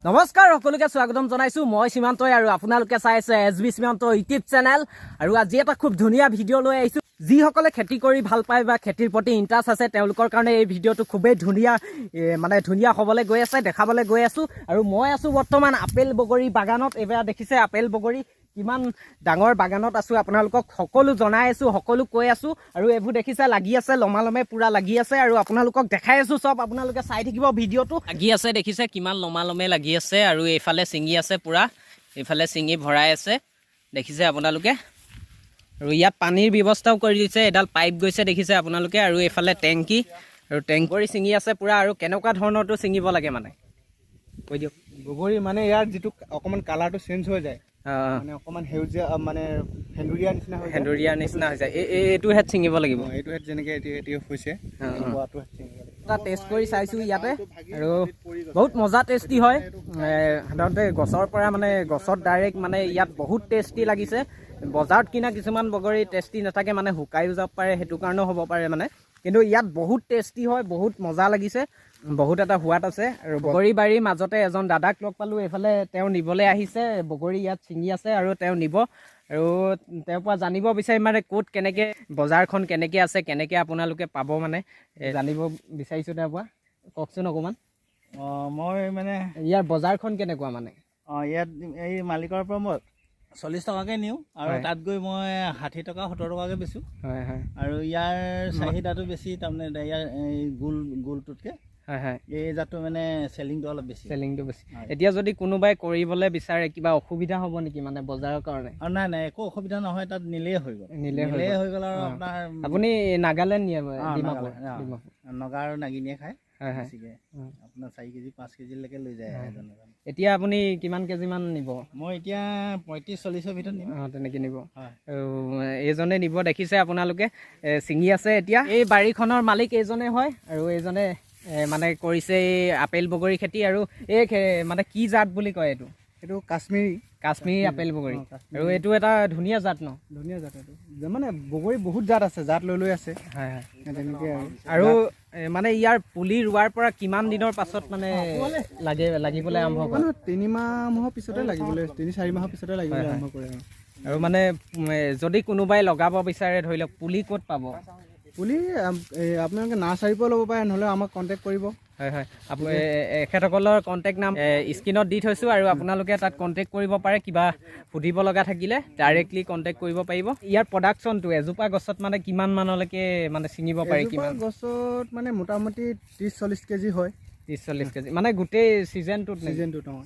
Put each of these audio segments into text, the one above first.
নমস্কাৰ সকলোকে স্বাগতম জনাইছো মই সীমান্তই আৰু আপোনালোকে চাই আছে এছবি সীমান্ত ইউটিউব চেনেল আৰু আজি এটা খুব ধুনীয়া ভিডিঅ' লৈ আহিছো যিসকলে খেতি কৰি ভাল পায় বা খেতিৰ প্ৰতি ইণ্টাৰেষ্ট আছে তেওঁলোকৰ কাৰণে এই ভিডিঅ'টো খুবেই ধুনীয়া ধুনীয়া হ'বলৈ গৈ আছে দেখাবলৈ গৈ আছো আৰু মই আছো বৰ্তমান আপেল বগৰী বাগানত এবাৰ দেখিছে আপেল বগৰী কিমান ডাঙৰ বাগানত আছো আপোনালোকক সকলো জনাই আছো সকলো কৈ আছো আৰু এইবোৰ দেখিছে লাগি আছে লমালমে পুৰা লাগি আছে আৰু আপোনালোকক দেখাই আছো সব আপোনালোকে চাই থাকিব ভিডিঅ'টো লাগি আছে দেখিছে কিমান লমালমে লাগি আছে আৰু এইফালে চিঙি আছে পুৰা এইফালে চিঙি ভৰাই আছে দেখিছে আপোনালোকে আৰু ইয়াত পানীৰ ব্যৱস্থাও কৰি দিছে এডাল পাইপ গৈছে দেখিছে আপোনালোকে আৰু এইফালে টেংকি আৰু টেংকৰি চিঙি আছে পুৰা আৰু কেনেকুৱা ধৰণৰটো চিঙিব লাগে মানে কৈ দিয়ক বগৰী মানে ইয়াৰ যিটো অকমান কালাৰটো চেঞ্জ হৈ যায় মানে অকমান হেউজীয়া মানে হেন্দুৰীয়া নিচিনা হৈ যায় হেন্দুৰীয়া নিচিনা হৈ যায় এইটো হেড চিঙিব লাগিব এইটো হেড যেনেকৈ এতিয়া হৈছে হোৱাটো হেড চিঙিব লাগিব এটা টেষ্ট কৰি চাইছোঁ ইয়াতে আৰু বহুত মজা টেষ্টি হয় সাধাৰণতে গছৰ পৰা মানে গছত ডাইৰেক্ট মানে ইয়াত বহুত টেষ্টি লাগিছে বজাৰত কিনা কিছুমান বগৰী টেষ্টি নাথাকে মানে শুকায়ো যাব পাৰে সেইটো কাৰণেও হ'ব পাৰে মানে কিন্তু ইয়াত বহুত টেষ্টি হয় বহুত মজা লাগিছে বহুত এটা সোৱাদ আছে আৰু বগৰী বাৰীৰ মাজতে এজন দাদাক লগ পালোঁ এইফালে তেওঁ নিবলৈ আহিছে বগৰী ইয়াত ছিঙি আছে আৰু তেওঁ নিব আৰু তেওঁৰ পৰা জানিব বিচাৰিম মানে ক'ত কেনেকৈ বজাৰখন কেনেকৈ আছে কেনেকৈ আপোনালোকে পাব মানে জানিব বিচাৰিছোঁ তেওঁৰ পৰা কওকচোন অকণমান মই মানে ইয়াৰ বজাৰখন কেনেকুৱা মানে ইয়াত এই মালিকৰ পৰা মই 40 টকাকৈ নিওঁ আৰু তাত গৈ মই 60 টকা 70 টকাকৈ বেচোঁ হয় হয় আৰু ইয়াৰ চাহিদাটো বেছি তাৰমানে ইয়াৰ এই গোলটোতকৈ হয় হয় এই জাতটো মানে চেলিংটো অলপ বেছি চেলিংটো বেছি এতিয়া যদি কোনোবাই কৰিবলৈ বিচাৰে কিবা অসুবিধা হ'ব নেকি মানে বজাৰৰ কাৰণে আৰু নাই একো অসুবিধা নহয় তাত নিলেই হৈ গ'ল নিলেই হৈ গ'ল আৰু আপোনাৰ আপুনি নাগালেণ্ড নিয়ে নগা আৰু নাগিনীয়ে খায় হয় হয় বেছিকৈ আপোনাৰ 4 কেজি 5 কেজিলৈকে লৈ যায় এতিয়া আপুনি কিমান কেজিমান নিব মই এতিয়া 35-40ৰ ভিতৰত নিম তেনেকৈ নিব হয় এইজনে নিব দেখিছে আপোনালোকে ছিঙি আছে এতিয়া এই বাৰীখনৰ মালিক এইজনে হয় আৰু এইজনে মানে কৰিছে এই আপেল বগৰী খেতি আৰু এই মানে কি জাত বুলি কয় এইটো কাশ্মীৰী আপেল বগৰী আৰু এইটো এটা ধুনীয়া জাত ন ধুনীয়া জাত এইটো মানে বগৰী বহুত জাত আছে জাত লৈ আছে হয় হয় তেনেকৈ আৰু মানে ইয়াৰ পুলি ৰোৱাৰ পৰা কিমান দিনৰ পাছত মানে লাগিবলৈ আৰম্ভ কৰে 3 মাহৰ পিছতে লাগিবলৈ 3-4 মাহৰ পিছতে লাগিবলৈ আৰম্ভ কৰে আৰু মানে যদি কোনোবাই লগাব বিচাৰে ধৰি লওক পুলি ক'ত পাব পুলি আপোনালোকে নাৰ্চাৰীৰ পৰা ল'ব পাৰে নহ'লে আমাক কণ্টেক্ট কৰিব হয় হয় এখেতসকলৰ কণ্টেক্ট নাম স্ক্ৰীণত দি থৈছোঁ আৰু আপোনালোকে তাত কণ্টেক্ট কৰিব পাৰে কিবা সুধিব লগা থাকিলে ডাইৰেক্টলি কণ্টেক্ট কৰিব পাৰিব ইয়াৰ প্ৰডাকশ্যনটো এজোপা গছত মানে কিমান মানলৈকে মানে ছিঙিব পাৰি কিমান গছত মানে মোটামুটি 30-40 কেজি হয় 30-40 কেজি মানে গোটেই ছিজনটোত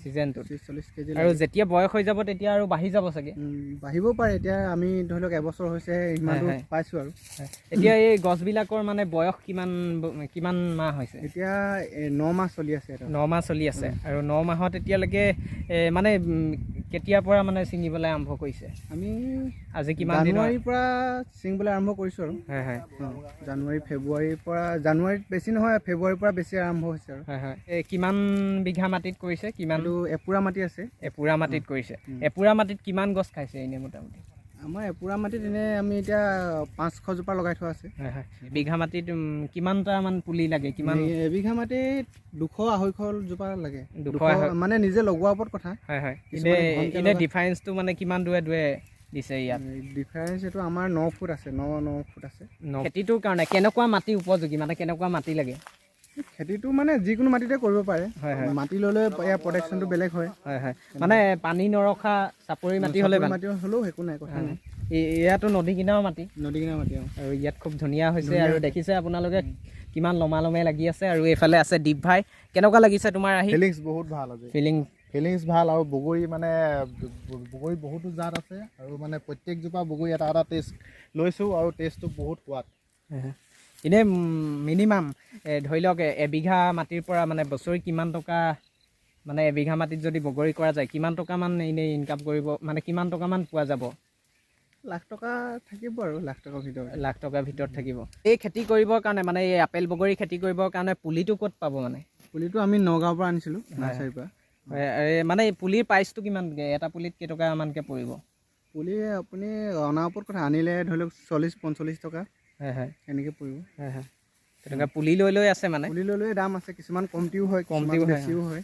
30-40 কেজি আৰু যেতিয়া বয়স হৈ যাব তেতিয়া আৰু বাঢ়ি যাব চাগে বাঢ়িবও পাৰে এতিয়া আমি ধৰি লওক এবছৰ হৈছে ইমানটো পাইছোঁ আৰু এতিয়া এই গছবিলাকৰ মানে বয়স কিমান মাহ হৈছে এতিয়া 9 মাহ চলি আছে 9 মাহ চলি আছে আৰু 9 মাহত এতিয়ালৈকে মানে কেতিয়াৰ পৰা মানে ছিঙিবলৈ আৰম্ভ কৰিছে আমি আজি কিমান জানুৱাৰীৰ পৰা ছিঙিবলৈ আৰম্ভ কৰিছোঁ আৰু হয় ফেব্ৰুৱাৰীৰ পৰা জানুৱাৰীত বেছি নহয় ফেব্ৰুৱাৰীৰ পৰা বেছি আৰম্ভ হৈছে আৰু হয় কিমান বিঘা মাটিত কৰিছে কিমান এপুৰা মাটি আছে এপুৰা মাটিত কৰিছে এপুৰা মাটিত কিমান গছ খাইছে এনেই মোটামুটি আমাৰ এপুৰা মাটিত এনেই আমি এতিয়া 500 জোপা লগাই থোৱা আছে হয় বিঘা মাটিত কিমানটামান পুলি লাগে কিমান এবিঘা মাটিত 200-250 জোপা লাগে মানে নিজে লগোৱাৰ ওপৰত কথা হয় এনে ডিফাৰেঞ্চটো মানে কিমান দূৰে দিছে ইয়াত ডিফাৰেঞ্চ এইটো আমাৰ 9 ফুট আছে 9 ফুট আছে খেতিটোৰ কাৰণে কেনেকুৱা মাটি উপযোগী মানে কেনেকুৱা মাটি লাগে খেতিটো মানে যিকোনো মাটিতে কৰিব পাৰে মাটি ল'লে ইয়াৰ প্ৰডাকশ্যনটো বেলেগ হয় মানে পানী নৰখা চাপৰি মাটি হ'লেও একো নাই কথা নাই ইয়াতো নদী কিনাৰৰ মাটি আৰু ইয়াত খুব ধুনীয়া হৈছে আৰু দেখিছে আপোনালোকে কিমান লমালমে লাগি আছে আৰু এইফালে আছে দীপ ভাই কেনেকুৱা লাগিছে তোমাৰ আহি ফিলিংছ বহুত ভাল আছে ফিলিংছ ভাল আৰু বগৰী মানে বগৰী বহুতো জাত আছে আৰু মানে প্ৰত্যেকজোপা বগৰী এটা টেষ্ট লৈছোঁ আৰু টেষ্টটো বহুত সোৱাদ এনেই মিনিমাম ধৰি লওক এবিঘা মাটিৰ পৰা মানে বছৰি কিমান টকা মানে এবিঘা মাটিত যদি বগৰী কৰা যায় কিমান টকামান এনেই ইনকাম কৰিব মানে কিমান টকামান পোৱা যাব লাখ টকা থাকিব আৰু লাখ টকাৰ ভিতৰত থাকিব এই খেতি কৰিবৰ কাৰণে মানে এই আপেল বগৰী খেতি কৰিবৰ কাৰণে পুলিটো ক'ত পাব মানে পুলিটো আমি নগাঁৱৰ পৰা আনিছিলোঁ নাৰ্চাৰীৰ পৰা মানে পুলিৰ প্ৰাইচটো কিমান এটা পুলিত কেইটকামানকৈ পৰিব পুলি আপুনি অনাৰ ওপৰত কথা আনিলে ধৰি লওক 40-45 টকা এনেকৈ পৰিব তেনেকুৱা পুলি লৈ আছে মানে পুলি লৈ দাম আছে কিছুমান কমটিও হয় বেছিও হয়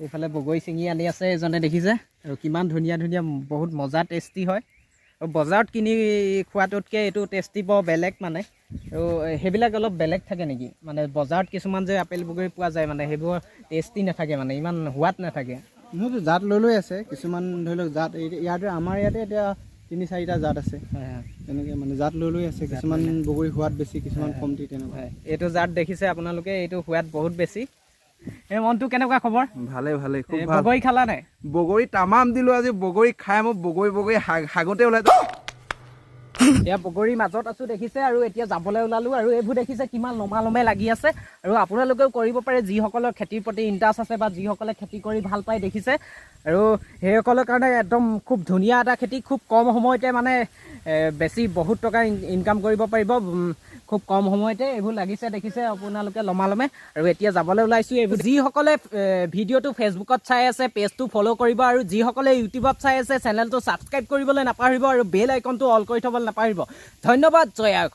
এইফালে বগৰী ছিঙি আনি আছে এজনে দেখিছে আৰু কিমান ধুনীয়া ধুনীয়া বহুত মজা টেষ্টি হয় আৰু বজাৰত কিনি খোৱাটোতকৈ এইটো টেষ্টি বৰ বেলেগ মানে আৰু সেইবিলাক অলপ বেলেগ থাকে নেকি মানে বজাৰত কিছুমান যে আপেল বগৰী পোৱা যায় মানে সেইবোৰ টেষ্টি নাথাকে মানে ইমান সোৱাদ নাথাকে নহয়তো জাত লৈ আছে কিছুমান ধৰি লওক জাত ইয়াতে আমাৰ ইয়াতে এতিয়া 3-4টা জাত আছে তেনেকৈ মানে জাত লৈ আছে কিছুমান বগৰী সোৱাদ বেছি কিছুমান কমটি তেনেকুৱা এইটো জাত দেখিছে আপোনালোকে এইটো সোৱাদ বহুত বেছি এই মনটো কেনেকুৱা খবৰ ভালে ভালে খুব ভাল বগৰী খালা নাই বগৰী তামাম দিলোঁ আজি বগৰী খাই মই বগৰী হাগতে ওলাই এতিয়া বগৰীৰ মাজত আছোঁ দেখিছে আৰু এতিয়া যাবলৈ ওলালোঁ আৰু এইবোৰ দেখিছে কিমান লমালমে লাগি আছে আৰু আপোনালোকেও কৰিব পাৰে যিসকলৰ খেতিৰ প্ৰতি ইণ্টাৰেষ্ট আছে বা যিসকলে খেতি কৰি ভাল পায় দেখিছে আৰু সেইসকলৰ কাৰণে একদম খুব ধুনীয়া এটা খেতি খুব কম সময়তে মানে বেছি বহুত টকা ইনকাম কৰিব পাৰিব খুব কম সময়তে এইবোৰ লাগিছে দেখিছে আপোনালোকে লমালমে আৰু এতিয়া যাবলৈ ওলাইছোঁ এইবোৰ যিসকলে ভিডিঅ'টো ফেচবুকত চাই আছে পেজটো ফ'ল' কৰিব আৰু যিসকলে ইউটিউবত চাই আছে চেনেলটো ছাবস্ক্ৰাইব কৰিবলৈ নাপাহৰিব আৰু বেল আইকনটো অল কৰি থ'বলৈ নাপাহৰিব ধন্যবাদ জয় আই অসম।